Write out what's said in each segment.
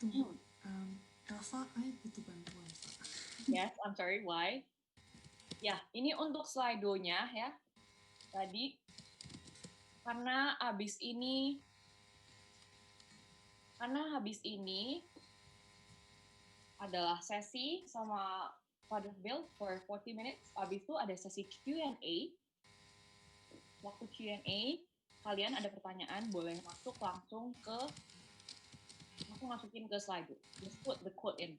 tunggu. Elsa, I butuh bantuan. Yes, I'm sorry, why? Ya, ini untuk Slido-nya ya. Tadi, karena habis ini adalah sesi sama Father Bill for 40 minutes. Habis itu ada sesi Q&A. Waktu Q&A, kalian ada pertanyaan, boleh masukin ke slide. Just put the quote in.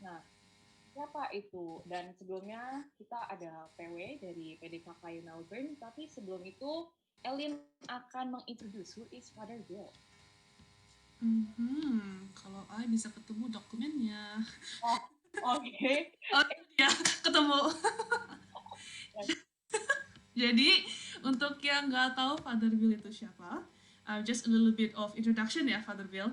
Nah, siapa itu? Dan sebelumnya kita ada PW dari PDKK Melbourne, tapi sebelum itu Elin akan mengintroduce who is Father Bill. Kalau I bisa ketemu dokumennya. Oh, oke. Oh ya, ketemu. Jadi untuk yang nggak tahu Father Bill itu siapa, just a little bit of introduction ya Father Bill.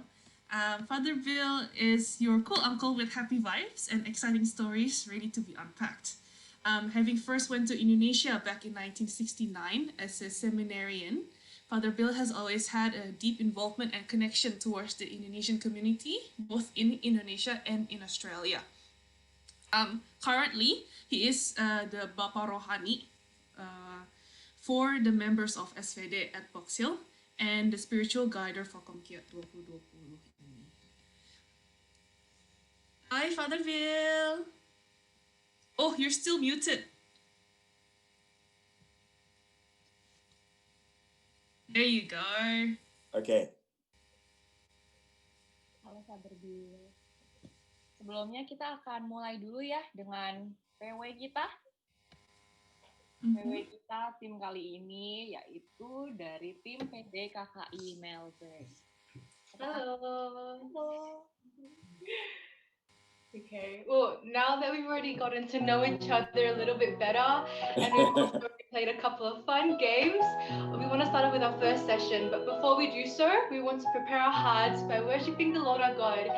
Father Bill is your cool uncle with happy vibes and exciting stories ready to be unpacked. Having first went to Indonesia back in 1969 as a seminarian, Father Bill has always had a deep involvement and connection towards the Indonesian community, both in Indonesia and in Australia. Currently, he is the Bapa Rohani for the members of SVD at Box Hill and the spiritual guider for Komkiat 2020 ini. Hi, Father Bill. Oh, you're still muted. There you go. Okay. Halo Father Bill. Sebelumnya kita akan mulai dulu ya dengan PW kita. PW kita tim kali ini yaitu dari tim PDKKI Melbourne. Hello. Okay, well, now that we've already gotten to know each other a little bit better, and we've also played a couple of fun games, we want to start off with our first session. But before we do so, we want to prepare our hearts by worshipping the Lord our God.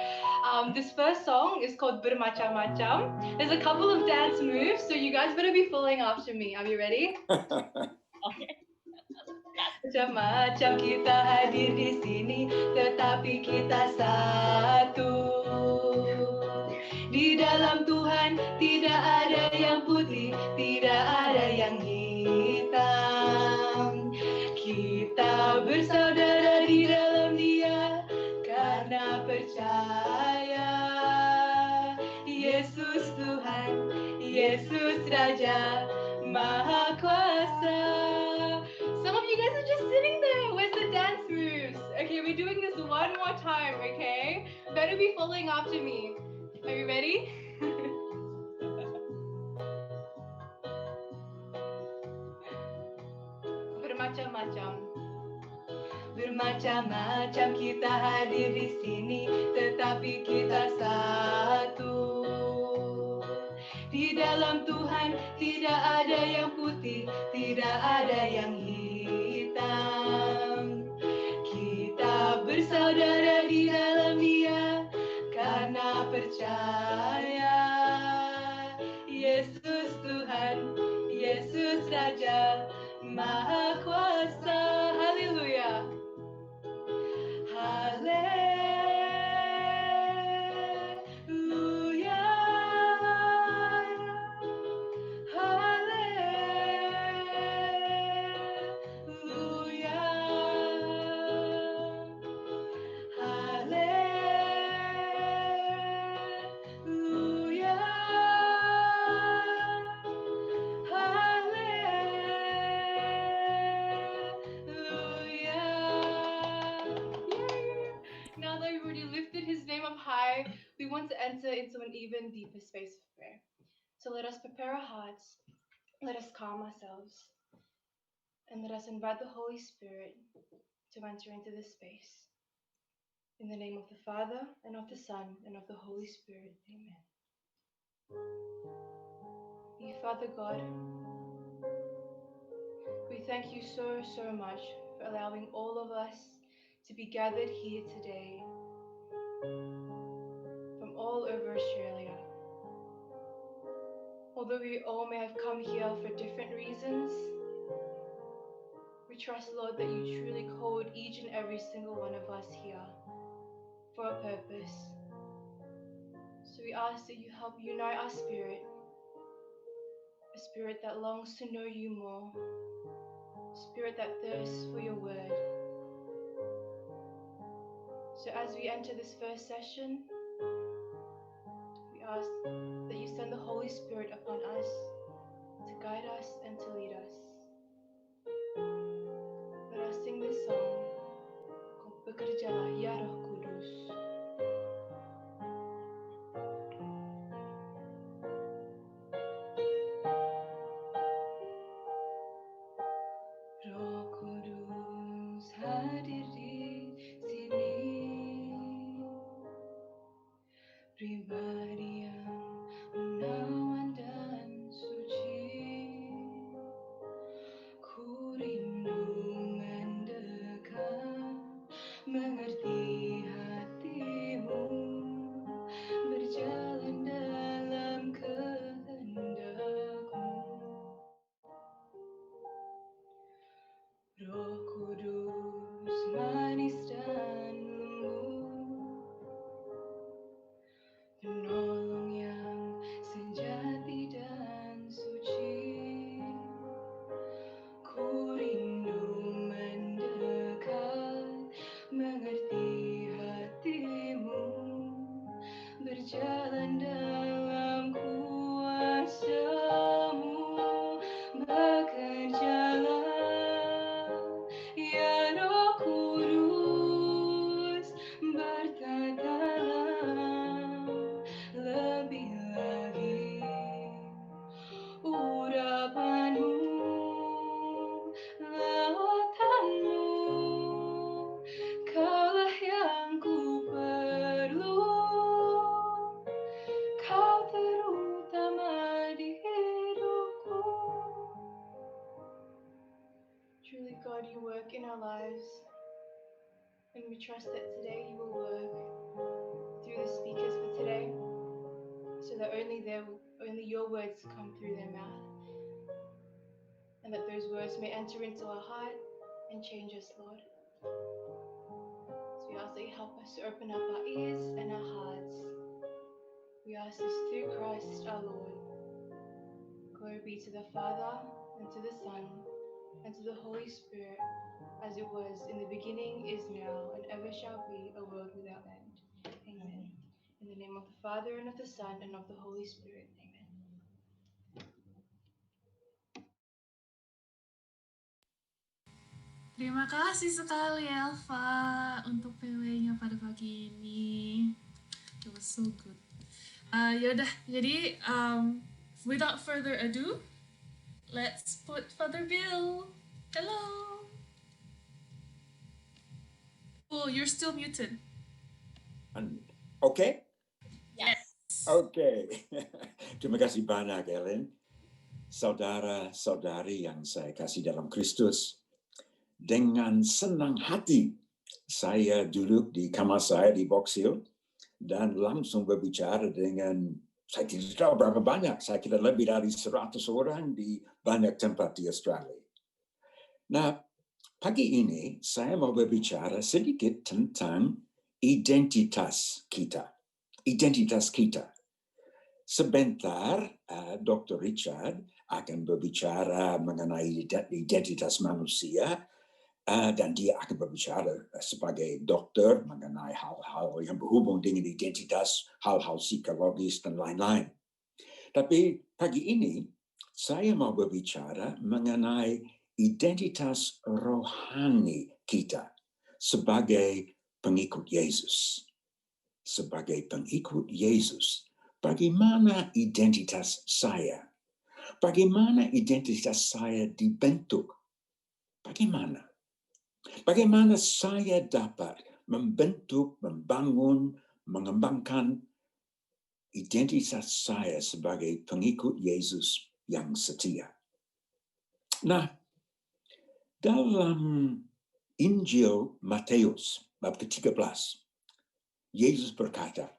This first song is called Bermacam-Macam. There's a couple of dance moves, so you guys better be following after me. Are you ready? Okay. Macam-macam kita hadir di sini, tetapi kita satu. Di dalam Tuhan tidak ada yang putih, tidak ada yang hitam. Kita bersaudara di dalam Dia karena percaya. Yesus Tuhan, Yesus Raja, Maha Kuasa. Some of you guys are just sitting there. Where's the dance moves? Okay, we're doing this one more time, okay? Better be following after me. Are you ready? Bermacam-macam. Bermacam-macam kita hadir di sini, tetapi kita satu. Di dalam Tuhan tidak ada yang putih, tidak ada yang hitam. Kita bersaudara di dalam Dia karena percaya. Yesus Tuhan, Yesus Raja, Maha Kuasa. Haleluya. Haleluya. Haleluya. Haleluya. Now that we've already lifted His name up high, we want to enter into an even deeper space of prayer. So let us prepare our hearts, let us calm ourselves, and let us invite the Holy Spirit to enter into this space. In the name of the Father, and of the Son, and of the Holy Spirit. Amen. You, Father God, we thank you so, so much for allowing all of us to be gathered here today from all over Australia. Although we all may have come here for different reasons, we We trust, Lord, that you truly called each and every single one of us here for a purpose. So we ask that you help unite our spirit, a spirit that longs to know you more, a spirit that thirsts for your word. So as we enter this first session, we ask that you send the Holy Spirit upon us to guide us and to lead us. Let us sing this song called Bekerjalah Ya Roh Kudus. Roh Kudus hadir di sini, pribadi yang menawan dan suci. Ku rindu mendekat, mengerti hatimu, berjalan dalam kehendakmu. Roh Kudus manis dan lembut, penolong yang sejati dan suci. Ku rindu mendekat, mengerti hatimu, berjalan dalam kuasa-Mu. Bekerjalah ya Roh Kudus, bertatalah lebih lagi urapanmu, lawatanmu, kaulah yang ku perlu, kau terutama di hidupku. Truly, God, you work in our lives, and we trust that today you will work through the speakers for today, so that only your words come through their mouth, and that those words may enter into our heart and change us, Lord. So we ask that you help us to open up our ears and our hearts. We ask this through Christ our Lord. Glory be to the Father, and to the Son, and to the Holy Spirit, as it was in the beginning, is now, and ever shall be, a world without end. Amen. In the name of the Father, and of the Son, and of the Holy Spirit. Amen. Terima kasih sekali Elva untuk PW-nya pada pagi ini. It was so good. Yaudah, jadi without further ado, let's put Father Bill. Hello. Oh, you're still muted. Okay? Yes. Okay. Terima kasih banyak, Ellen. Saudara-saudari yang saya kasih dalam Kristus, dengan senang hati saya duduk di kamar saya di Box Hill dan langsung berbicara dengan, saya tidak tahu berapa banyak, saya kira lebih dari 100 orang di banyak tempat di Australia. Nah, pagi ini saya mau berbicara sedikit tentang identitas kita. Identitas kita. Sebentar, Dr. Richard akan berbicara mengenai identitas manusia, dan dia akan berbicara sebagai dokter mengenai hal-hal yang berhubung dengan identitas, hal-hal psikologis dan lain-lain. Tapi pagi ini saya mau berbicara mengenai identitas rohani kita sebagai pengikut Yesus. Sebagai pengikut Yesus, bagaimana identitas saya? Bagaimana identitas saya dibentuk? Bagaimana? Bagaimana saya dapat membentuk, membangun, mengembangkan identitas saya sebagai pengikut Yesus yang setia? Nah, dalam Injil Matius bab ke-13, Yesus berkata,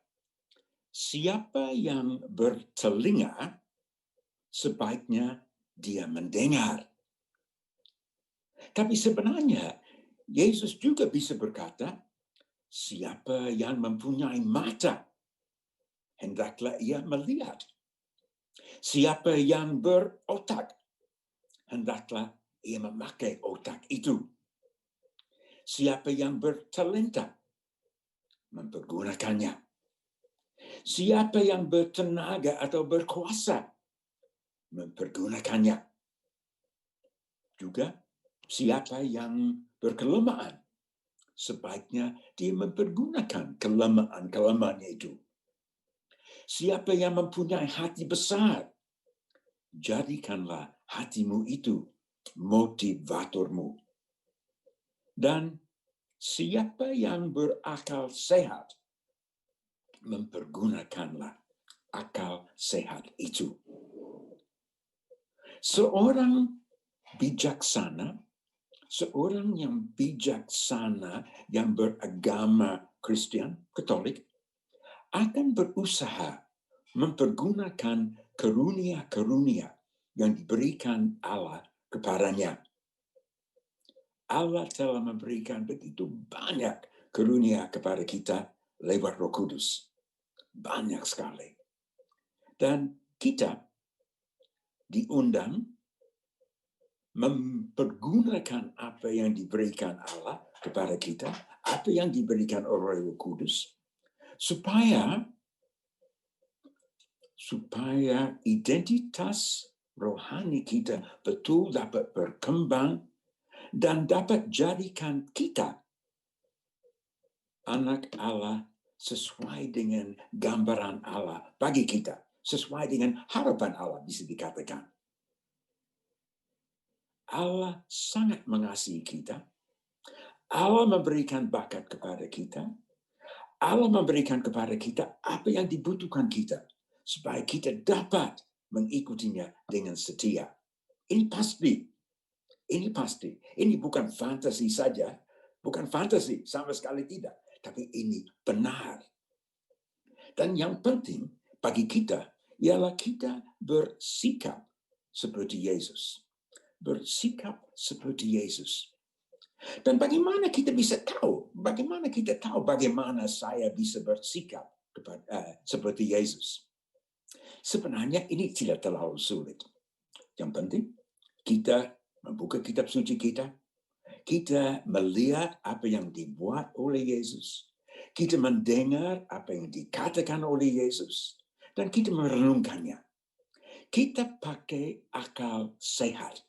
siapa yang bertelinga, sebaiknya dia mendengar. Tapi sebenarnya Yesus juga bisa berkata, siapa yang mempunyai mata, hendaklah ia melihat. Siapa yang berotak, hendaklah ia memakai otak itu. Siapa yang bertalenta, mempergunakannya. Siapa yang bertenaga atau berkuasa, mempergunakannya. Juga siapa yang berkelemahan, sebaiknya dia mempergunakan kelemahannya itu. Siapa yang mempunyai hati besar, jadikanlah hatimu itu motivatormu. Dan siapa yang berakal sehat, mempergunakanlah akal sehat itu. Seorang yang bijaksana yang beragama Kristen, Katolik, akan berusaha mempergunakan karunia-karunia yang diberikan Allah kepadanya. Allah telah memberikan begitu banyak karunia kepada kita lewat Roh Kudus. Banyak sekali. Dan kita diundang mempergunakan apa yang diberikan Allah kepada kita, apa yang diberikan oleh Roh Kudus, supaya identitas rohani kita betul dapat berkembang dan dapat jadikan kita anak Allah sesuai dengan gambaran Allah bagi kita, sesuai dengan harapan Allah bisa dikatakan. Allah sangat mengasihi kita. Allah memberikan bakat kepada kita. Allah memberikan kepada kita apa yang dibutuhkan kita supaya kita dapat mengikutinya dengan setia. Ini pasti. Ini bukan fantasi saja. Bukan fantasi, sama sekali tidak. Tapi ini benar. Dan yang penting bagi kita ialah kita bersikap seperti Yesus. Bersikap seperti Yesus. Dan bagaimana kita bisa tahu? Bagaimana kita tahu bagaimana saya bisa bersikap seperti Yesus? Sebenarnya ini tidak terlalu sulit. Yang penting kita membuka kitab suci kita. Kita melihat apa yang dibuat oleh Yesus. Kita mendengar apa yang dikatakan oleh Yesus. Dan kita merenungkannya. Kita pakai akal sehat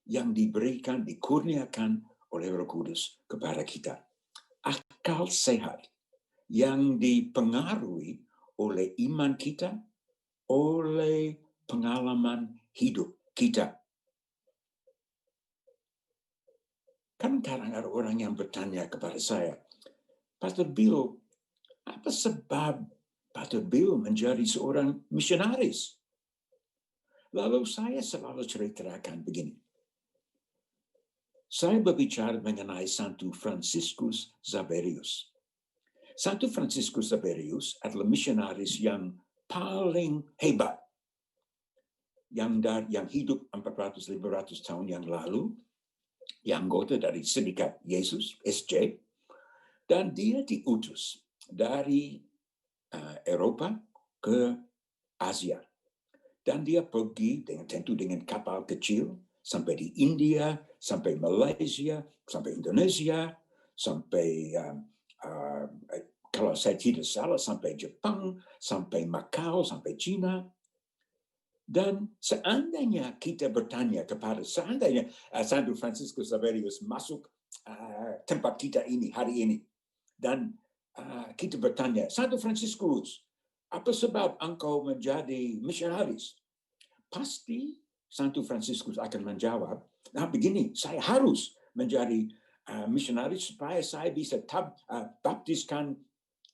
yang dikurniakan oleh Roh Kudus kepada kita. Akal sehat yang dipengaruhi oleh iman kita, oleh pengalaman hidup kita. Kadang-kadang ada orang yang bertanya kepada saya, Pastor Bill, apa sebab Pastor Bill menjadi seorang misionaris? Lalu saya selalu ceritakan begini. Saya berbicara mengenai Santo Franciscus Xaverius. Santo Franciscus Xaverius adalah misionaris yang paling hebat. Yang hidup 400-500 tahun yang lalu. Yang anggota dari Sindikat Yesus, SJ. Dan dia diutus dari Eropa ke Asia. Dan dia pergi tentu dengan kapal kecil sampai di India, sampai Malaysia, sampai Indonesia, sampai kalau saya tidak salah sampai Jepang, sampai Macau, sampai China. Dan seandainya kita bertanya seandainya Santo Franciscus Xaverius masuk tempat kita ini hari ini, dan kita bertanya, Santo Franciscus, apa sebab engkau menjadi misionaris? Pasti Santo Franciscus akan menjawab, begini, saya harus menjadi misionaris supaya saya bisa baptiskan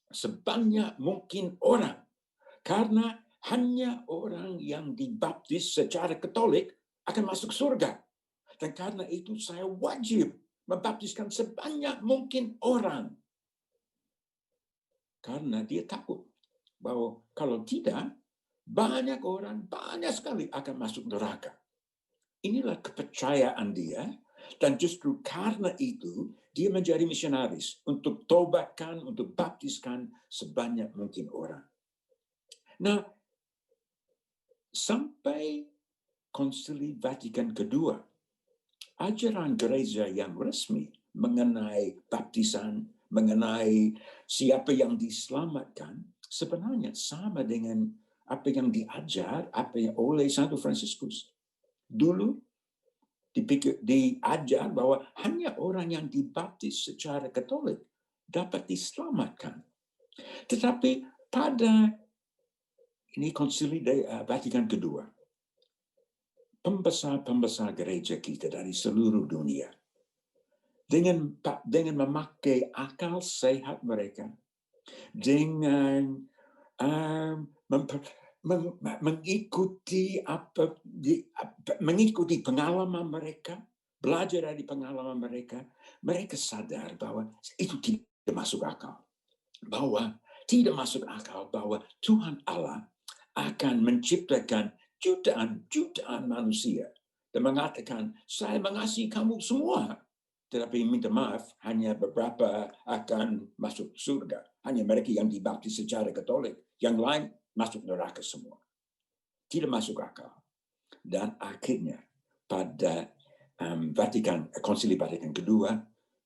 sebanyak mungkin orang. Karena hanya orang yang dibaptis secara Katolik akan masuk surga. Dan karena itu saya wajib membaptiskan sebanyak mungkin orang. Karena dia takut bahwa kalau tidak, banyak sekali akan masuk neraka. Inilah kepercayaan dia, Dan justru karena itu, dia menjadi misionaris untuk tobatkan, untuk baptiskan sebanyak mungkin orang. Nah, sampai Konsili Vatikan kedua, ajaran gereja yang resmi mengenai baptisan, mengenai siapa yang diselamatkan, sebenarnya sama dengan apa yang diajar oleh Santo Fransiskus. Dulu diajar bahwa hanya orang yang dibaptis secara Katolik dapat diselamatkan. Tetapi pada ini Konsili Vatikan kedua, pembesar-pembesar gereja kita dari seluruh dunia dengan memakai akal sehat mereka, dengan mengikuti pengalaman mereka, belajar dari pengalaman mereka, mereka sadar bahwa itu tidak masuk akal. Bahwa tidak masuk akal bahwa Tuhan Allah akan menciptakan jutaan manusia dan mengatakan, saya mengasihi kamu semua. Tetapi minta maaf, hanya beberapa akan masuk surga. Hanya mereka yang dibaptis secara Katolik. Yang lain masuk neraka semua. Tidak masuk akal. Dan akhirnya pada Konsili Vatikan kedua,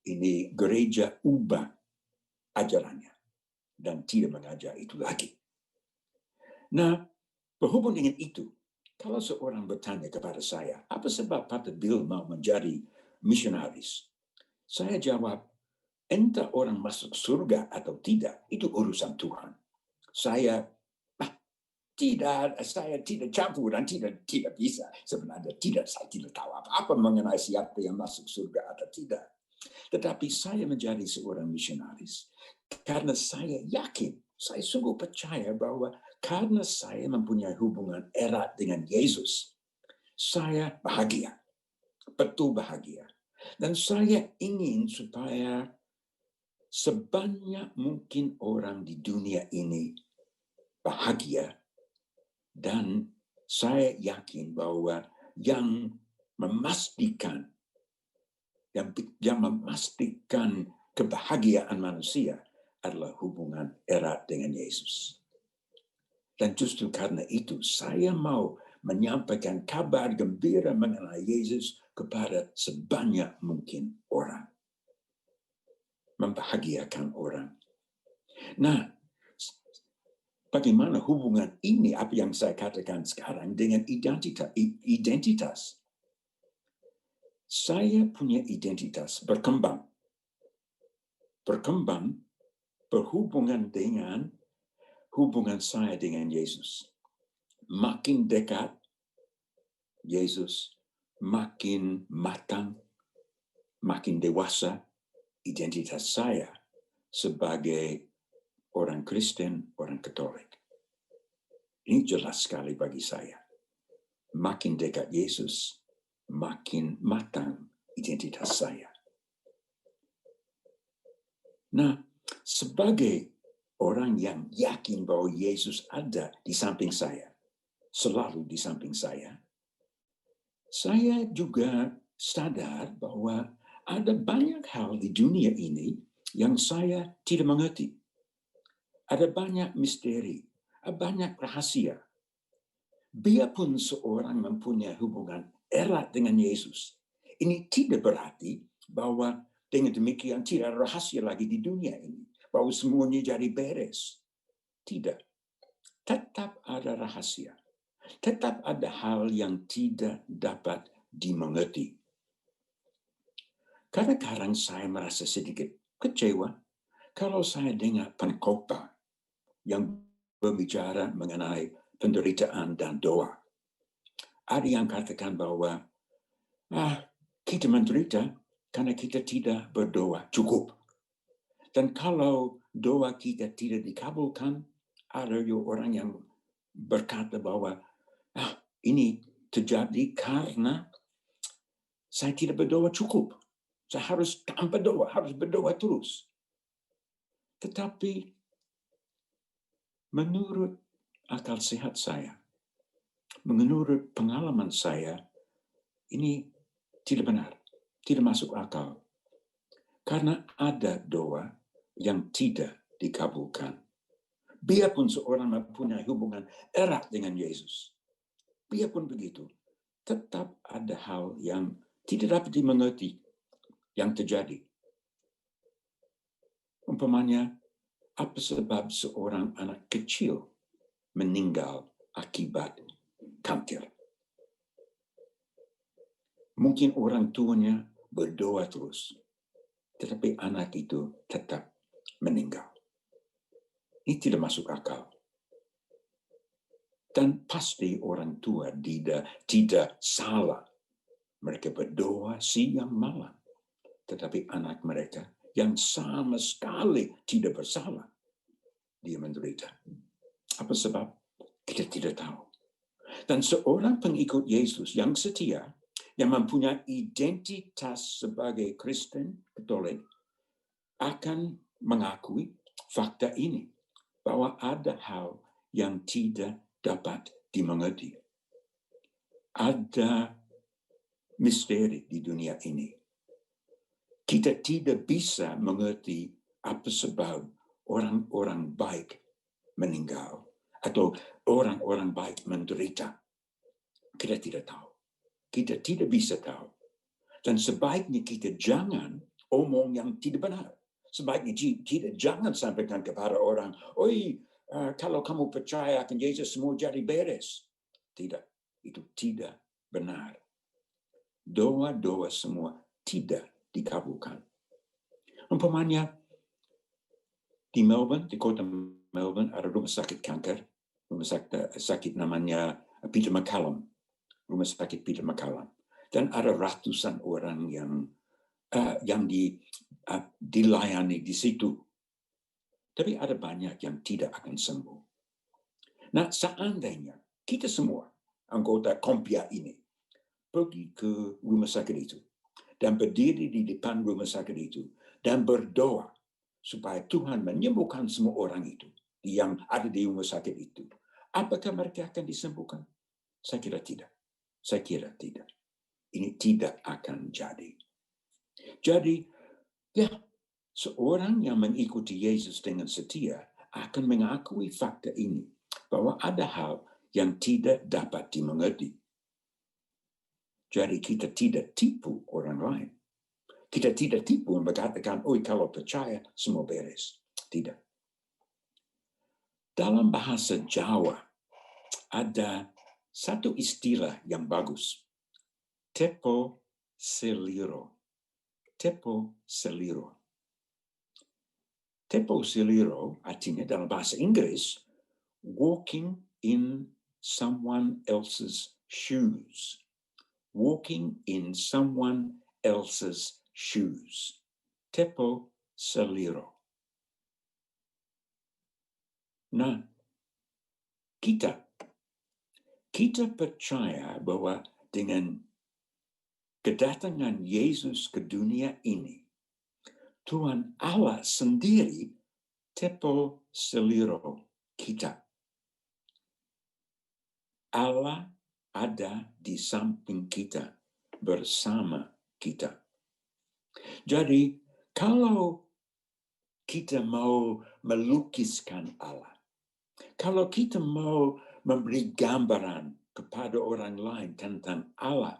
ini gereja ubah ajarannya. Dan tidak mengajar itu lagi. Nah, berhubung dengan itu, kalau seorang bertanya kepada saya, apa sebab Pater Bill mau menjadi misionaris? Saya jawab, entah orang masuk surga atau tidak, itu urusan Tuhan. Saya tidak campur dan tidak bisa. Sebenarnya saya tidak tahu apa mengenai siapa yang masuk surga atau tidak. Tetapi saya menjadi seorang misionaris karena saya yakin, saya sungguh percaya bahwa karena saya mempunyai hubungan erat dengan Yesus, saya bahagia, betul bahagia. Dan saya ingin supaya sebanyak mungkin orang di dunia ini bahagia. Dan saya yakin bahwa yang memastikan kebahagiaan manusia adalah hubungan erat dengan Yesus. Dan justru karena itu saya mau menyampaikan kabar gembira mengenai Yesus kepada sebanyak mungkin orang. Membahagiakan orang. Nah, bagaimana hubungan ini, apa yang saya katakan sekarang, dengan identitas? Saya punya identitas berkembang berhubungan dengan hubungan saya dengan Yesus. Makin dekat Yesus, makin matang, makin dewasa identitas saya sebagai orang Kristen, orang Katolik. Ini jelas sekali bagi saya. Makin dekat Yesus, makin matang identitas saya. Nah, sebagai orang yang yakin bahwa Yesus ada di samping saya, selalu di samping saya juga sadar bahwa ada banyak hal di dunia ini yang saya tidak mengerti. Ada banyak misteri, banyak rahasia. Biarpun seorang mempunyai hubungan erat dengan Yesus, ini tidak berarti bahwa dengan demikian tidak ada rahasia lagi di dunia ini. Bahwa semuanya jadi beres. Tidak. Tetap ada rahasia. Tetap ada hal yang tidak dapat dimengerti. Kadang-kadang saya merasa sedikit kecewa kalau saya dengar pengkhotbah yang berbicara mengenai penderitaan dan doa. Ada yang katakan bahwa kita menderita karena kita tidak berdoa cukup. Dan kalau doa kita tidak dikabulkan, ada orang yang berkata bahwa ini terjadi karena saya tidak berdoa cukup. Saya harus tanpa doa, harus berdoa terus. Tetapi menurut akal sehat saya, menurut pengalaman saya, ini tidak benar. Tidak masuk akal. Karena ada doa yang tidak dikabulkan. Biarpun seorang mempunyai hubungan erat dengan Yesus, biarpun begitu, tetap ada hal yang tidak dapat dimengerti yang terjadi. Umpamanya, apa sebab seorang anak kecil meninggal akibat kanker? Mungkin orang tuanya berdoa terus, tetapi anak itu tetap meninggal. Ini tidak masuk akal. Dan pasti orang tua tidak salah. Mereka berdoa siang malam. Tetapi anak mereka yang sama sekali tidak bersalah, dia menderita. Apa sebab? Kita tidak tahu. Dan seorang pengikut Yesus yang setia, yang mempunyai identitas sebagai Kristen Katolik, akan mengakui fakta ini, bahwa ada hal yang tidak dapat dimengerti. Ada misteri di dunia ini. Kita tidak bisa mengerti apa sebab orang-orang baik meninggal atau orang-orang baik menderita. Kita tidak tahu. Kita tidak bisa tahu. Dan sebaiknya kita jangan omong yang tidak benar. Sebaiknya kita jangan sampaikan kepada orang, oi, kalau kamu percaya akan Yesus semua jadi beres. Tidak, itu tidak benar. Doa-doa semua tidak dikabulkan. Umpamanya di Melbourne, di kota Melbourne, ada rumah sakit kanker, rumah sakit namanya Peter MacCallum, rumah sakit Peter MacCallum, dan ada ratusan orang yang dilayani di situ. Tapi ada banyak yang tidak akan sembuh. Nah, seandainya kita semua anggota Kompia ini pergi ke rumah sakit itu dan berdiri di depan rumah sakit itu dan berdoa supaya Tuhan menyembuhkan semua orang itu yang ada di rumah sakit itu, apakah mereka akan disembuhkan? Saya kira tidak. Saya kira tidak. Ini tidak akan jadi. Jadi, ya, seorang yang mengikuti Yesus dengan setia akan mengakui fakta ini, bahwa ada hal yang tidak dapat dimengerti. Jadi kita tidak tipu orang lain. Kita tidak tipu dan berkatakan, oh kalau percaya semua beres. Tidak. Dalam bahasa Jawa ada satu istilah yang bagus. Tepo seliro. Tepo seliro. Tepo seliro artinya dalam bahasa Inggris, walking in someone else's shoes. Walking in someone else's shoes. Tepo seliro. Nah, kita percaya bahwa dengan kedatangan Yesus ke dunia ini, Tuhan Allah sendiri tepo seliro kita. Allah ada di samping kita, bersama kita. Jadi, kalau kita mau melukiskan Allah, kalau kita mau memberi gambaran kepada orang lain tentang Allah,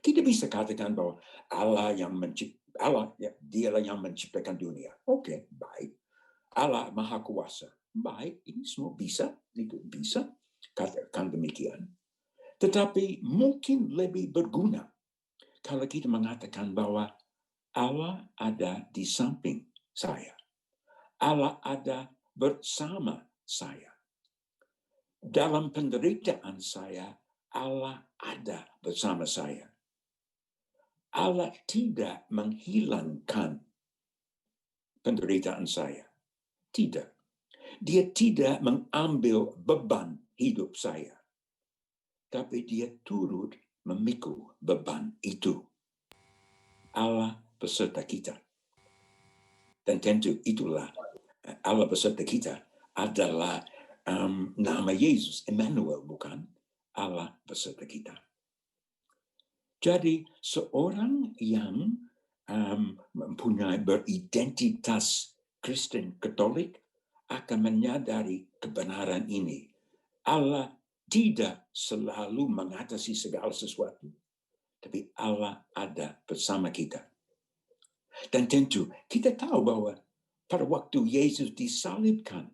kita bisa katakan bahwa Allah dialah yang menciptakan dunia. Oke, baik. Allah Maha Kuasa. Baik, ini semua bisa, itu bisa katakan demikian. Tetapi mungkin lebih berguna kalau kita mengatakan bahwa Allah ada di samping saya. Allah ada bersama saya. Dalam penderitaan saya, Allah ada bersama saya. Allah tidak menghilangkan penderitaan saya. Tidak. Dia tidak mengambil beban hidup saya. Tapi dia turut memikul beban itu. Allah beserta kita. Dan tentu itulah Allah beserta kita adalah nama Yesus, Emmanuel, bukan? Allah beserta kita. Jadi seorang yang mempunyai beridentitas Kristen Katolik akan menyadari kebenaran ini. Allah tidak selalu mengatasi segala sesuatu, tapi Allah ada bersama kita. Dan tentu kita tahu bahwa pada waktu Yesus disalibkan,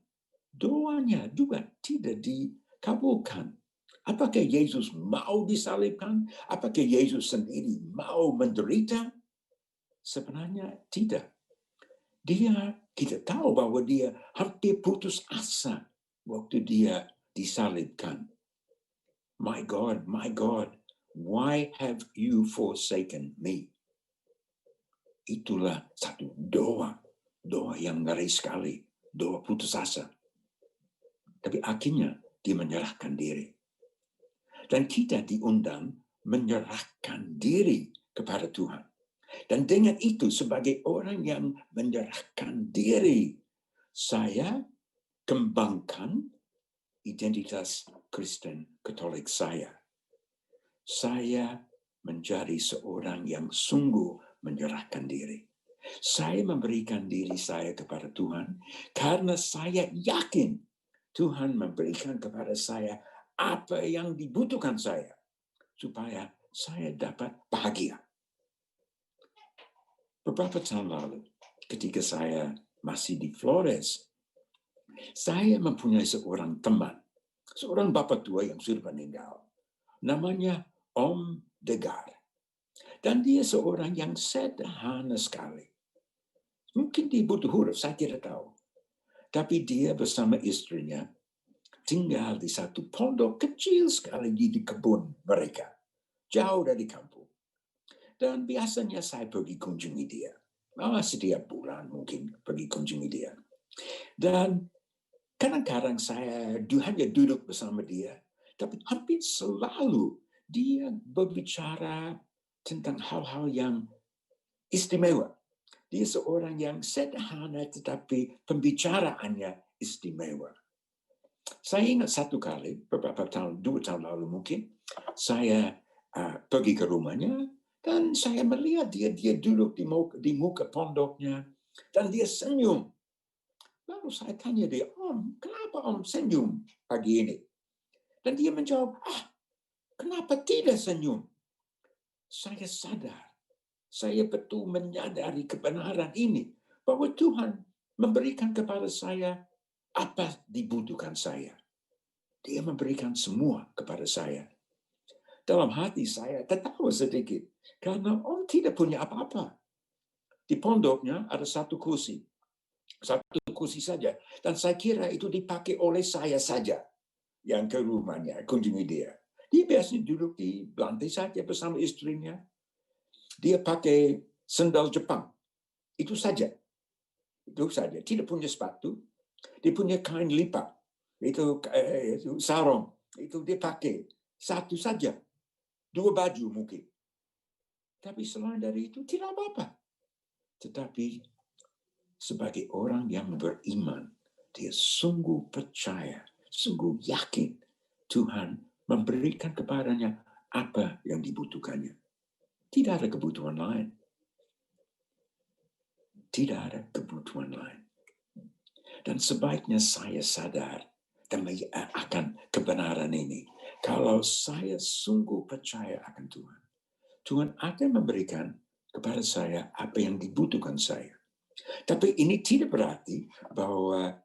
doanya juga tidak dikabulkan. Apakah Yesus mau disalibkan? Apakah Yesus sendiri mau menderita? Sebenarnya tidak. Kita tahu bahwa dia hampir putus asa waktu dia disalibkan. My God, why have you forsaken me? Itulah satu doa yang ngeri sekali, doa putus asa. Tapi akhirnya dia menyerahkan diri. Dan kita diundang menyerahkan diri kepada Tuhan. Dan dengan itu sebagai orang yang menyerahkan diri, saya kembangkan identitas Kristen Katolik saya. Saya menjadi seorang yang sungguh menyerahkan diri. Saya memberikan diri saya kepada Tuhan karena saya yakin Tuhan memberikan kepada saya apa yang dibutuhkan saya supaya saya dapat bahagia. Beberapa tahun lalu, ketika saya masih di Flores, saya mempunyai seorang teman, seorang bapak tua yang sudah meninggal. Namanya Om Degar. Dan dia seorang yang sederhana sekali. Mungkin dia butuh huruf, saya tidak tahu. Tapi dia bersama istrinya tinggal di satu pondok kecil sekali di kebun mereka, jauh dari kampung. Dan biasanya saya pergi kunjungi dia. Setiap bulan mungkin pergi kunjungi dia. Dan kadang-kadang saya hanya duduk bersama dia, tapi hampir selalu dia berbicara tentang hal-hal yang istimewa. Dia seorang yang sederhana tetapi pembicaraannya istimewa. Saya ingat satu kali, beberapa tahun, 2 tahun lalu mungkin, saya pergi ke rumahnya dan saya melihat dia duduk di muka pondoknya dan dia senyum. Lalu saya tanya dia, Om, kenapa Om senyum pagi ini? Dan dia menjawab, kenapa tidak senyum? Saya sadar, saya betul menyadari kebenaran ini, bahwa Tuhan memberikan kepada saya apa dibutuhkan saya. Dia memberikan semua kepada saya. Dalam hati saya tertawa sedikit, karena Om tidak punya apa-apa. Di pondoknya ada satu kursi saja. Dan saya kira itu dipakai oleh saya saja yang ke rumahnya, kunjungi dia. Dia biasanya duduk di lantai saja bersama istrinya. Dia pakai sandal Jepang. Itu saja. Tidak punya sepatu. Dia punya kain lipat. Itu sarung. Itu dia pakai. Satu saja. 2 baju mungkin. Tapi selain dari itu tidak apa-apa. Tetapi sebagai orang yang beriman, dia sungguh percaya, sungguh yakin Tuhan memberikan kepadanya apa yang dibutuhkannya. Tidak ada kebutuhan lain. Tidak ada kebutuhan lain. Dan sebaiknya saya sadar dan akan kebenaran ini. Kalau saya sungguh percaya akan Tuhan, Tuhan akan memberikan kepada saya apa yang dibutuhkan saya. Tapi ini tidak berarti bahwa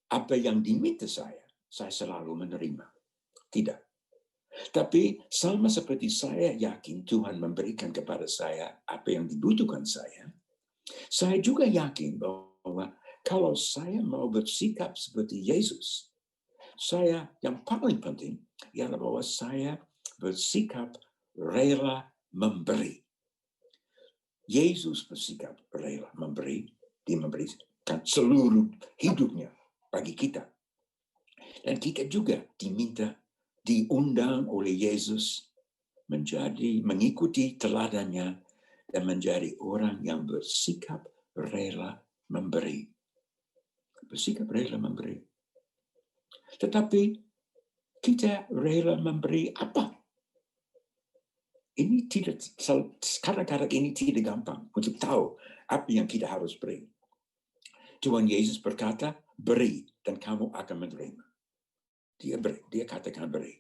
apa yang diminta saya selalu menerima. Tidak. Tapi sama seperti saya yakin Tuhan memberikan kepada saya apa yang dibutuhkan saya juga yakin bahwa kalau saya mau bersikap seperti Yesus, yang paling penting ialah bahwa saya bersikap rela memberi. Yesus bersikap rela memberi, dia memberikan seluruh hidupnya bagi kita. Dan kita juga diundang oleh Yesus mengikuti teladannya dan menjadi orang yang bersikap rela memberi. Bersikap rela memberi. Tetapi kita rela memberi apa? ini kadang-kadang ini tidak gampang untuk tahu apa yang kita harus beri. Tuhan Yesus berkata, beri dan kamu akan menerima. Dia beri, dia katakan beri.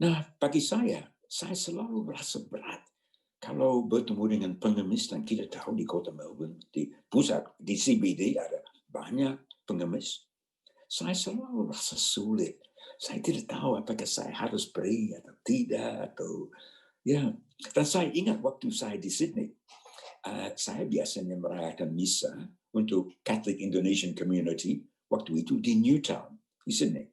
Nah, bagi saya selalu merasa berat kalau bertemu dengan pengemis, dan kita tahu di kota Melbourne, di pusat, di CBD ada banyak pengemis. Saya selalu rasa sulit. Saya tidak tahu apakah saya harus beri atau tidak. Ya, dan saya ingat waktu saya di Sydney, saya biasanya merayakan misa untuk Catholic Indonesian Community waktu itu di Newtown, di Sydney.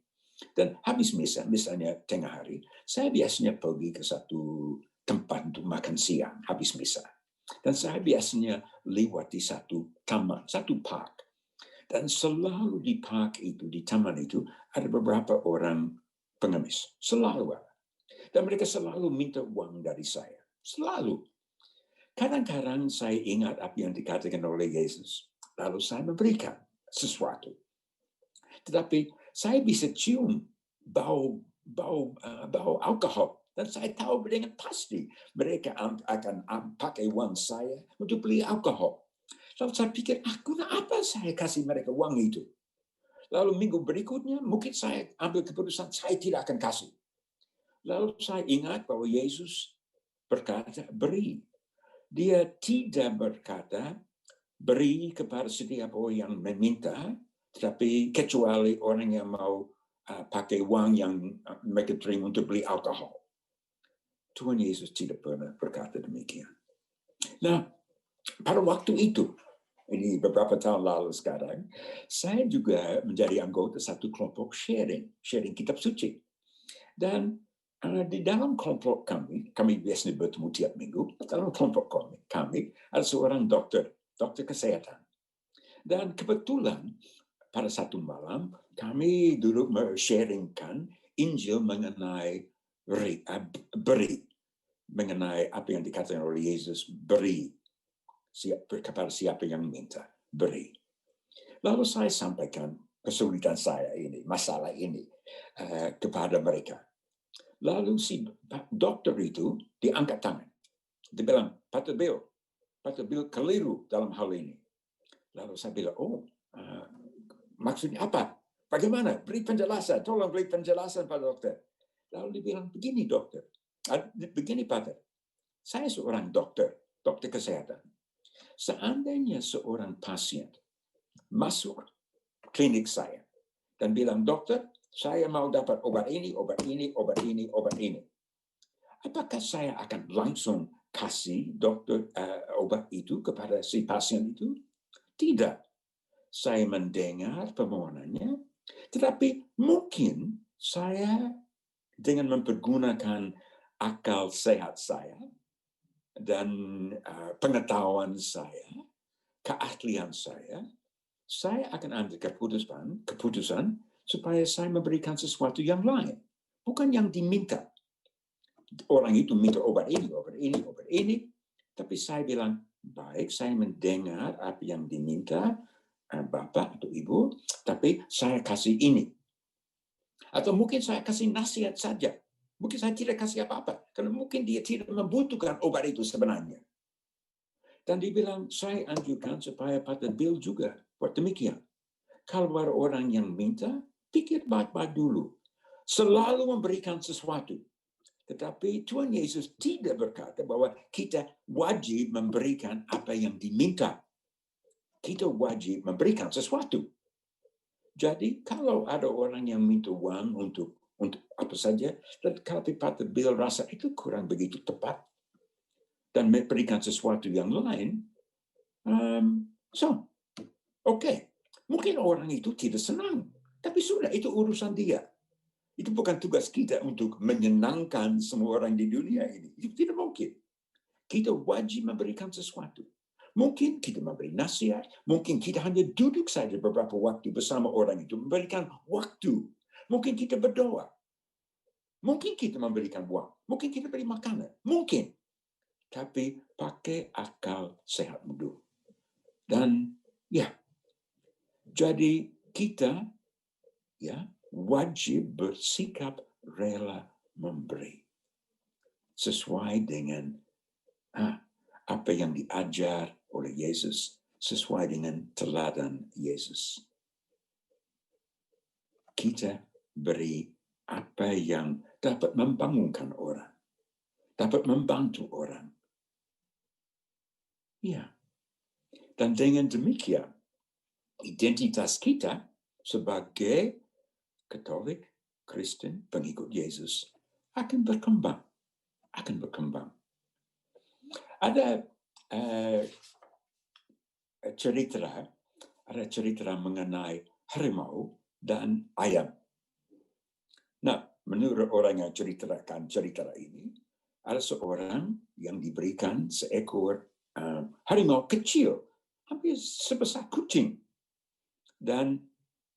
Dan habis misa, misalnya tengah hari, saya biasanya pergi ke satu tempat untuk makan siang habis misa. Dan saya biasanya lewat di satu taman, satu park. Dan selalu di park itu, di taman itu, ada beberapa orang pengemis. Selalu ada. Dan mereka selalu minta uang dari saya. Selalu. Kadang-kadang saya ingat apa yang dikatakan oleh Yesus. Lalu saya memberikan sesuatu. Tetapi saya bisa cium bau alkohol. Dan saya tahu dengan pasti mereka akan pakai uang saya untuk beli alkohol. Lalu saya pikir, guna apa saya kasih mereka uang itu? Lalu minggu berikutnya mungkin saya ambil keputusan saya tidak akan kasih. Lalu saya ingat bahwa Yesus berkata, beri. Dia tidak berkata, beri kepada setiap orang yang meminta, tetapi kecuali orang yang mau pakai uang yang mereka terima untuk beli alkohol. Tuhan Yesus tidak pernah berkata demikian. Nah, pada waktu itu, ini beberapa tahun lalu sekarang, saya juga menjadi anggota satu kelompok sharing kitab suci. Dan di dalam kelompok kami biasanya bertemu tiap minggu, dalam kelompok kami ada seorang dokter kesehatan. Dan kebetulan pada satu malam kami duduk sharingkan Injil mengenai beri, mengenai apa yang dikatakan oleh Yesus, beri kepada siapa yang minta, beri. Lalu saya sampaikan kesulitan saya ini, masalah ini kepada mereka. Lalu si dokter itu diangkat tangan. Dia bilang, Pastor Bill keliru dalam hal ini. Lalu saya bilang, maksudnya apa? Bagaimana? Beri penjelasan, tolong beri penjelasan Pak Dokter. Lalu dia bilang, begini dokter, begini Pak, saya seorang dokter kesehatan. Seandainya seorang pasien masuk klinik saya dan bilang, dokter, saya mau dapat obat ini. Apakah saya akan langsung kasih dokter obat itu kepada si pasien itu? Tidak. Saya mendengar permohonannya, tetapi mungkin saya dengan mempergunakan akal sehat saya dan pengetahuan saya, keahlian saya akan ambil keputusan supaya saya memberikan sesuatu yang lain, bukan yang diminta. Orang itu minta obat ini, tapi saya bilang, baik, saya mendengar apa yang diminta Bapak atau Ibu, tapi saya kasih ini. Atau mungkin saya kasih nasihat saja. Mungkin saya tidak kasih apa-apa, karena mungkin dia tidak membutuhkan obat itu sebenarnya. Dan dia bilang, saya anjurkan supaya Pastor Bill juga buat demikian. Kalau ada orang yang minta, pikir baik-baik dulu. Selalu memberikan sesuatu. Tetapi Tuhan Yesus tidak berkata bahwa kita wajib memberikan apa yang diminta. Kita wajib memberikan sesuatu. Jadi kalau ada orang yang minta uang untuk apa saja, dan kalau Pastor Bill rasa itu kurang begitu tepat, dan memberikan sesuatu yang lain, okay. Mungkin orang itu tidak senang, tapi sudah, itu urusan dia. Itu bukan tugas kita untuk menyenangkan semua orang di dunia ini. Itu tidak mungkin. Kita wajib memberikan sesuatu. Mungkin kita memberi nasihat, mungkin kita hanya duduk saja beberapa waktu bersama orang itu, memberikan waktu. Mungkin kita berdoa. Mungkin kita memberikan uang. Mungkin kita beri makanan. Mungkin. Tapi pakai akal sehat dulu. Dan jadi kita wajib bersikap rela memberi. sesuai dengan apa yang diajar oleh Yesus, sesuai dengan teladan Yesus. Kita beri apa yang dapat membangunkan orang, dapat membantu orang. Ya. Dan dengan demikian, identitas kita sebagai Katolik, Kristen, pengikut Yesus akan berkembang. Ada cerita mengenai harimau dan ayam. Nah, menurut orang yang ceritakan cerita ini, ada seorang yang diberikan seekor harimau kecil, hampir sebesar kucing. Dan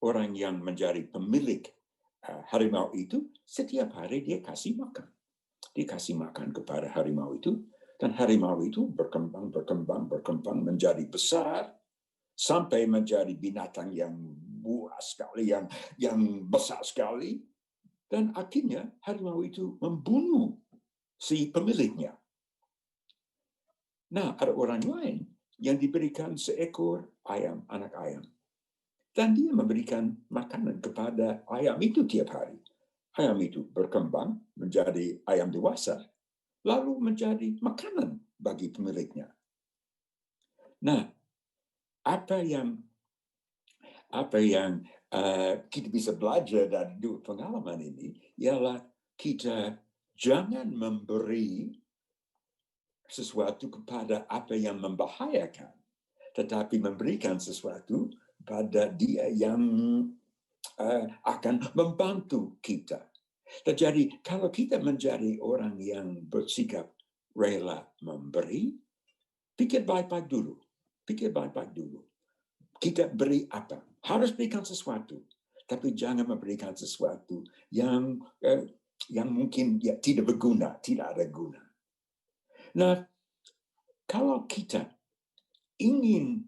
orang yang menjadi pemilik harimau itu, setiap hari dia kasih makan. Dia kasih makan kepada harimau itu, dan harimau itu berkembang menjadi besar, sampai menjadi binatang yang buas sekali, yang besar sekali. Dan akhirnya harimau itu membunuh si pemiliknya. Nah, ada orang lain yang diberikan seekor ayam, anak ayam. Dan dia memberikan makanan kepada ayam itu tiap hari. Ayam itu berkembang menjadi ayam dewasa, lalu menjadi makanan bagi pemiliknya. Nah, apa yang kita bisa belajar dari dua pengalaman ini ialah kita jangan memberi sesuatu kepada apa yang membahayakan, tetapi memberikan sesuatu pada dia yang akan membantu kita. Jadi kalau kita menjadi orang yang bersikap rela memberi, pikir baik-baik dulu. Kita beri apa? Harus berikan sesuatu, tapi jangan memberikan sesuatu yang mungkin tidak berguna, tidak ada guna. Nah, kalau kita ingin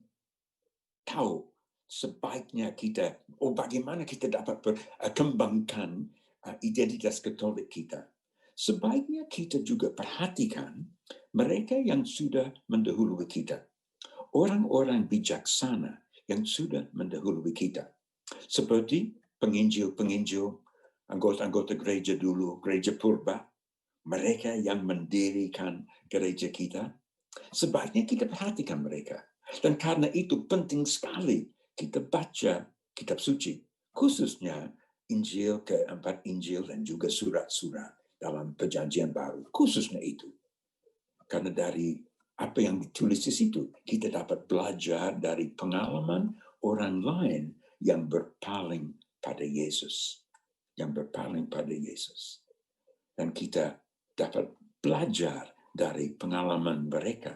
tahu sebaiknya kita, bagaimana kita dapat kembangkan identitas Katolik kita, sebaiknya kita juga perhatikan mereka yang sudah mendahului kita. Orang-orang bijaksana yang sudah mendahului kita. Seperti penginjil-penginjil, anggota-anggota gereja dulu, gereja purba, mereka yang mendirikan gereja kita, sebaiknya kita perhatikan mereka. Dan karena itu penting sekali kita baca kitab suci, khususnya Injil, keempat Injil dan juga surat-surat dalam Perjanjian Baru, khususnya itu. Karena dari apa yang ditulis di situ, kita dapat belajar dari pengalaman orang lain yang berpaling pada Yesus. Dan kita dapat belajar dari pengalaman mereka.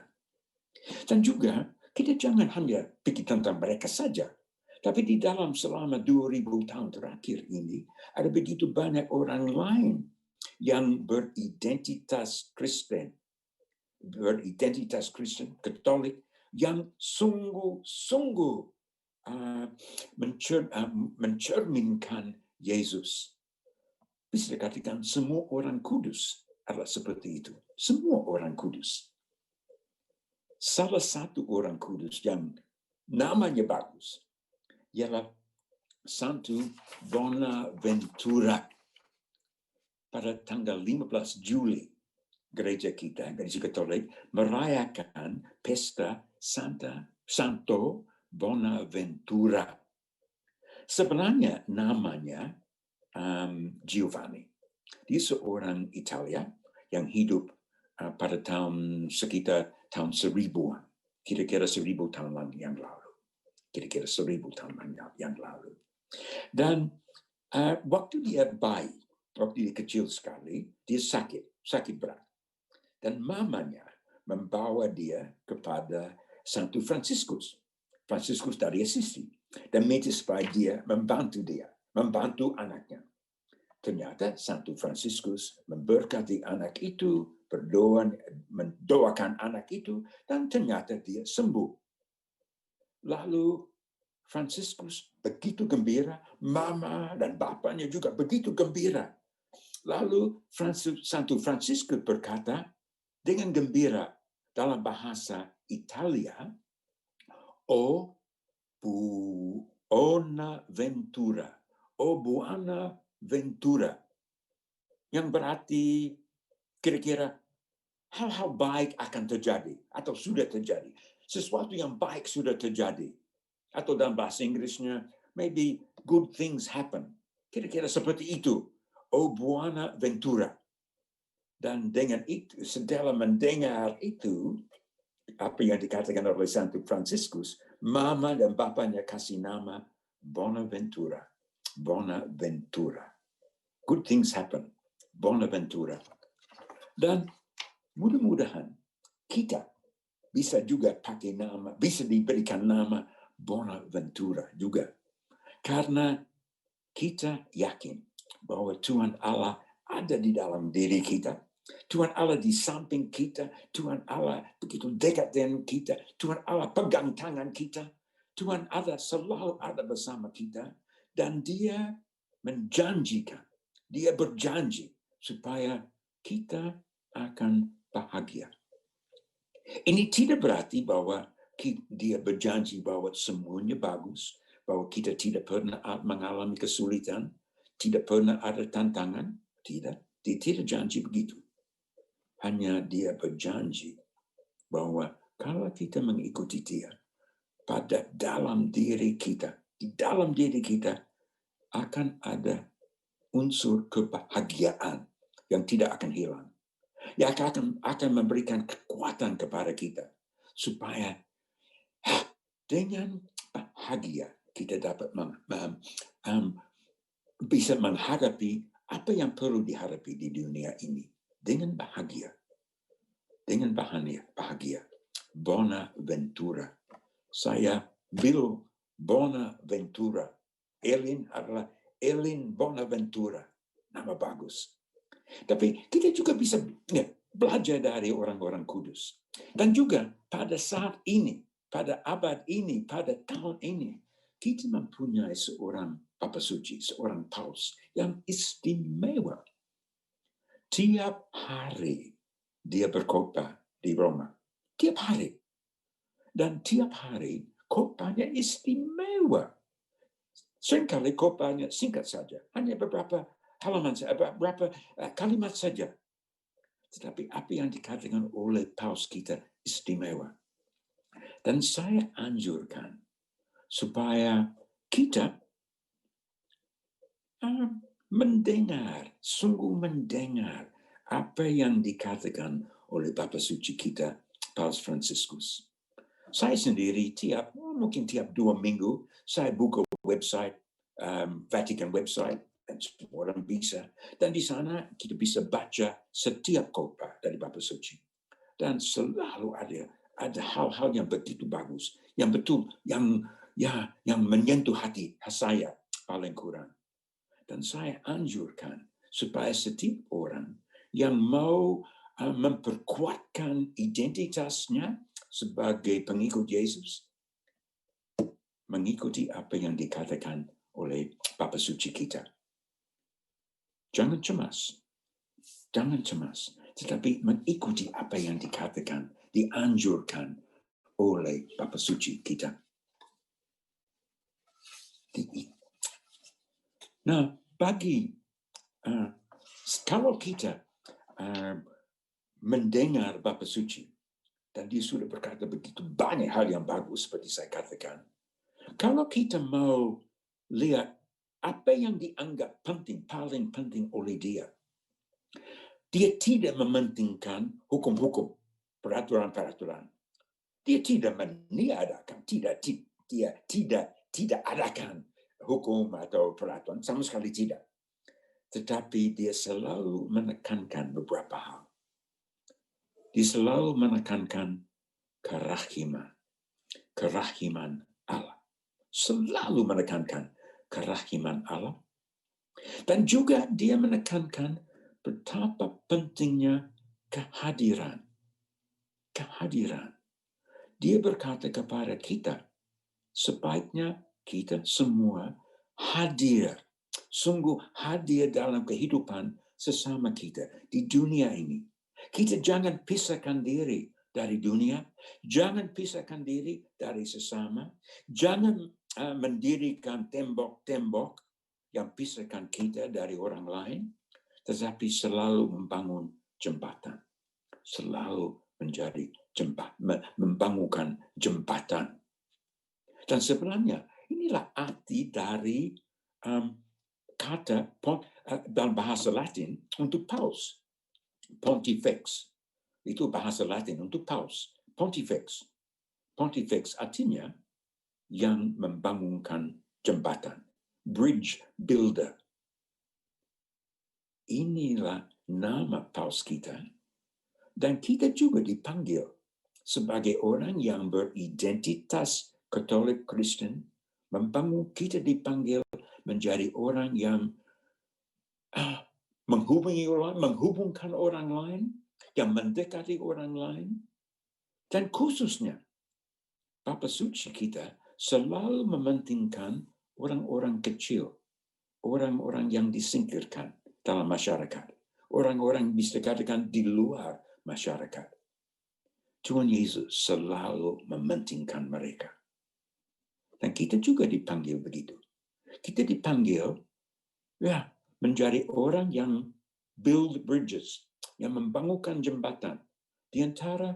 Dan juga kita jangan hanya pikir tentang mereka saja, tapi di dalam selama 2000 tahun terakhir ini, ada begitu banyak orang lain yang beridentitas Kristen, Katolik, yang sungguh-sungguh mencerminkan Yesus. Bisa dikatakan semua orang kudus adalah seperti itu. Semua orang kudus. Salah satu orang kudus yang namanya bagus ialah Santo Bonaventura. Pada tanggal 15 Juli, gereja Katolik, merayakan pesta Santo Bonaventura. Sebenarnya namanya Giovanni. Dia seorang Italia yang hidup pada sekitar tahun 1000-an. Kira-kira 1000 tahun yang lalu. Dan waktu dia bayi, waktu dia kecil sekali, dia sakit berat. Dan mamanya membawa dia kepada Santo Franciscus dari Assisi, dan minta supaya dia membantu anaknya. Ternyata Santo Franciscus memberkati anak itu, mendoakan anak itu, dan ternyata dia sembuh. Lalu Franciscus begitu gembira, mama dan bapaknya juga begitu gembira. Lalu Santo Fransiskus berkata dengan gembira dalam bahasa Italia, O buona ventura, o buona ventura, yang berarti kira-kira hal-hal baik akan terjadi atau sudah terjadi. Sesuatu yang baik sudah terjadi. Atau dalam bahasa Inggrisnya, maybe good things happen. Kira-kira seperti itu. O buona ventura. Dan dengan itu, setelah mendengar itu, apa yang dikatakan oleh Santo Fransiskus, mama dan bapaknya kasih nama Bonaventura. Bonaventura. Good things happen. Bonaventura. Dan mudah-mudahan kita bisa juga pakai nama, bisa diberikan nama Bonaventura juga. Karena kita yakin bahwa Tuhan Allah ada di dalam diri kita. Tuhan Allah di samping kita. Tuhan Allah begitu dekat dengan kita. Tuhan Allah pegang tangan kita. Tuhan Allah selalu ada bersama kita. Dan dia menjanjikan, dia berjanji supaya kita akan bahagia. Ini tidak berarti bahwa dia berjanji bahwa semuanya bagus, bahwa kita tidak pernah mengalami kesulitan, tidak pernah ada tantangan. Tidak, dia tidak janji begitu. Hanya dia berjanji bahwa kalau kita mengikuti dia, pada dalam diri kita, di dalam diri kita akan ada unsur kebahagiaan yang tidak akan hilang. Yang akan memberikan kekuatan kepada kita supaya dengan bahagia kita dapat bisa menghadapi apa yang perlu dihadapi di dunia ini dengan bahagia. Dengan bahagia. Bonaventura. Saya Bill Bonaventura. Elin adalah Elin Bonaventura. Nama bagus. Tapi kita juga bisa belajar dari orang-orang kudus. Dan juga pada saat ini, pada abad ini, pada tahun ini, kita mempunyai seorang Papa Suci, seorang Paus yang istimewa. Tiap hari dia berkhotbah di Roma. Tiap hari. Dan tiap hari khotbahnya istimewa. Seringkali khotbahnya singkat saja. Hanya beberapa halaman saja, beberapa kalimat saja. Tetapi apa yang dikatakan oleh Paus kita istimewa. Dan saya anjurkan supaya kita sungguh mendengar apa yang dikatakan oleh Bapa Suci kita, Paus Fransiskus. Saya sendiri mungkin tiap 2 minggu, saya buka website, Vatican website, dan semua orang bisa. Dan di sana kita bisa baca setiap khotbah dari Bapa Suci. Dan selalu ada hal-hal yang begitu bagus, yang betul, yang menyentuh hati saya paling kurang. Dan saya anjurkan supaya setiap orang yang mau memperkuatkan identitasnya sebagai pengikut Yesus, mengikuti apa yang dikatakan oleh Bapa Suci kita. Jangan cemas, tetapi mengikuti apa yang dikatakan, dianjurkan oleh Bapa Suci kita. Nah, kalau kita mendengar Bapa Suci, dan dia sudah berkata begitu banyak hal yang bagus seperti saya katakan, kalau kita mau lihat apa yang dianggap paling penting oleh dia, dia tidak mementingkan hukum-hukum, peraturan-peraturan. Dia tidak meniadakan, dia tidak adakan hukum atau peraturan, sama sekali tidak. Tetapi dia selalu menekankan beberapa hal. Dia selalu menekankan kerahiman Allah. Selalu menekankan kerahiman Allah. Dan juga dia menekankan betapa pentingnya kehadiran. Dia berkata kepada kita, sebaiknya kita semua hadir, sungguh hadir dalam kehidupan sesama kita di dunia ini. Kita jangan pisahkan diri dari dunia, jangan pisahkan diri dari sesama, jangan mendirikan tembok-tembok yang pisahkan kita dari orang lain, tetapi selalu membangun jembatan, selalu menjadi membangunkan jembatan. Dan sebenarnya inilah arti dari kata dalam bahasa Latin untuk paus. Pontifex. Itu bahasa Latin untuk paus. Pontifex. Pontifex artinya yang membangunkan jembatan. Bridge builder. Inilah nama paus kita. Dan kita juga dipanggil sebagai orang yang beridentitas Katolik Kristen. Kita dipanggil menjadi orang yang menghubungkan orang lain, yang mendekati orang lain. Dan khususnya, Papa Suci kita selalu mementingkan orang-orang kecil, orang-orang yang disingkirkan dalam masyarakat, orang-orang bisa dikatakan di luar masyarakat. Tuhan Yesus selalu mementingkan mereka. Dan kita juga dipanggil begitu. Kita dipanggil menjadi orang yang build bridges, yang membangunkan jembatan di antara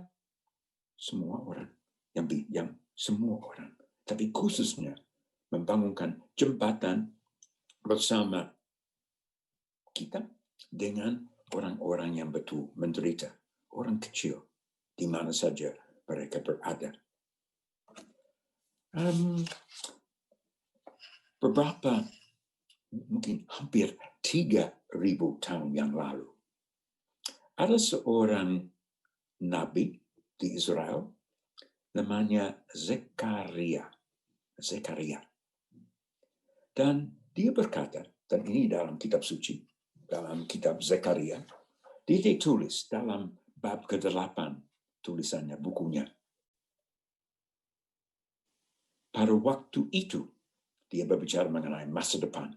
semua orang, yang semua orang, tapi khususnya membangunkan jembatan bersama kita dengan orang-orang yang betul menderita, orang kecil, di mana saja mereka berada. Beberapa, mungkin hampir 3.000 tahun yang lalu, ada seorang nabi di Israel namanya Zekaria. Dan dia berkata, dan ini dalam kitab suci, dalam kitab Zekaria, dia ditulis dalam bab ke-8 tulisannya, bukunya. Pada waktu itu, dia berbicara mengenai masa depan.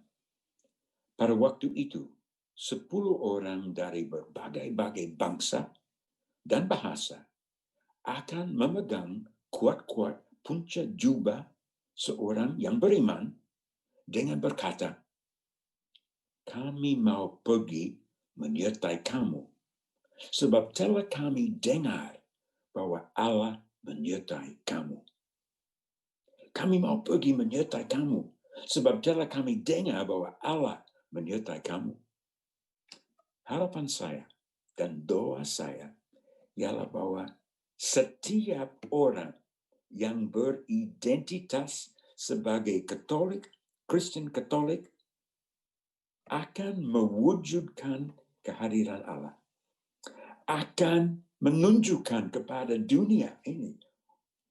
Pada waktu itu, 10 orang dari berbagai-bagai bangsa dan bahasa akan memegang kuat-kuat punca jubah seorang yang beriman dengan berkata, kami mau pergi menyertai kamu, sebab telah kami dengar bahwa Allah menyertai kamu. Kami mau pergi menyertai kamu, sebab telah kami dengar bahwa Allah menyertai kamu. Harapan saya dan doa saya ialah bahwa setiap orang yang beridentitas sebagai Katolik, Kristen Katolik, akan mewujudkan kehadiran Allah. Akan menunjukkan kepada dunia ini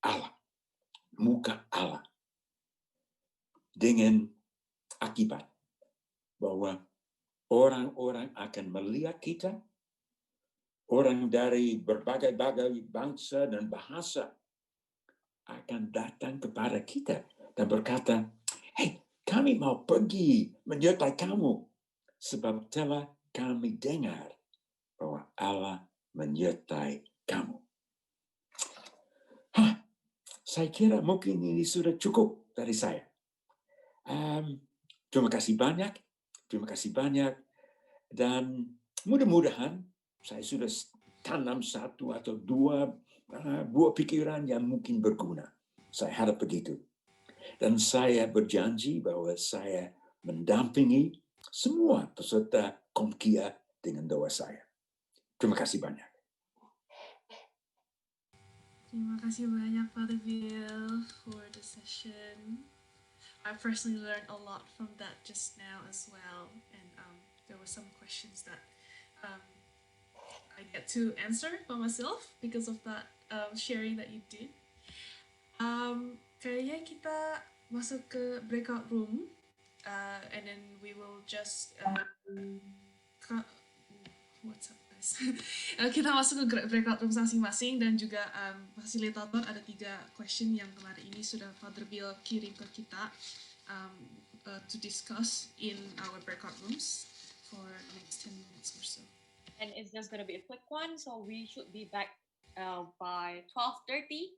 Allah. Muka Allah, dengan akibat bahwa orang-orang akan melihat kita, orang dari berbagai-bagai bangsa dan bahasa akan datang kepada kita dan berkata, hey, kami mau pergi menyertai kamu, sebab telah kami dengar bahwa Allah menyertai kamu. Saya kira mungkin ini sudah cukup dari saya. Terima kasih banyak. Dan mudah-mudahan saya sudah tanam 1 atau 2 buah pikiran yang mungkin berguna. Saya harap begitu. Dan saya berjanji bahwa saya mendampingi semua peserta Komkia dengan doa saya. Terima kasih banyak. Terima kasih banyak Father Bill for the session. I personally learned a lot from that just now as well, and there were some questions that I get to answer by myself because of that sharing that you did. Kayaknya kita masuk ke breakout room, and then we will just what's up guys? Kita masuk ke breakout room masing-masing, dan juga fasilitator ada 3 question yang kemarin ini sudah Father Bill kirim ke kita to discuss in our breakout rooms for the next 10 minutes or so. And it's just gonna be a quick one, so we should be back by 12:30